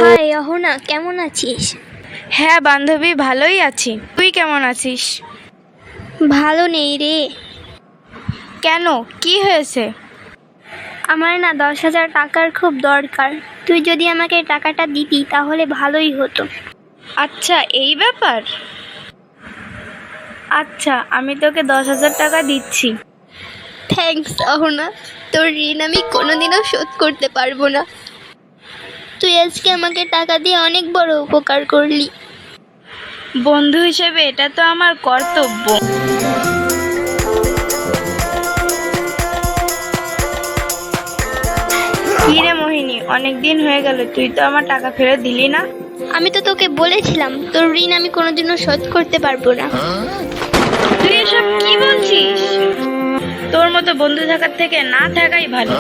High Ahana, কেমন আছিস? হ্যাঁ বান্ধবী, ভালোই আছি। তুই কেমন আছিস? ভালো নেই রে। কেন, কি হয়েছে? আমার না 10,000 টাকার খুব দরকার। তুই যদি আমাকে টাকাটা দিতি তাহলে ভালোই হতো। আচ্ছা, এই ব্যাপার। আচ্ছা, আমি তোকে 10,000 টাকা দিচ্ছি। থ্যাঙ্কস অহনা, তোর ঋণ আমি কোনোদিনও শোধ করতে পারবো না। তুই আজকে আমাকে টাকা দিয়ে অনেক বড় উপকার করলি। বন্ধু হিসেবে এটা তো আমার কর্তব্য। কি রে মোহিনী, অনেকদিন হয়ে গেল, তুই তো আমার টাকা ফেরত দিলি না। আমি তো তোকে বলেছিলাম তোর ঋণ আমি কোনোদিনও শোধ করতে পারবো না। তুই এসব কি বলছিস? তোর মতো বন্ধু থাকার থেকে না থাকাই ভালো।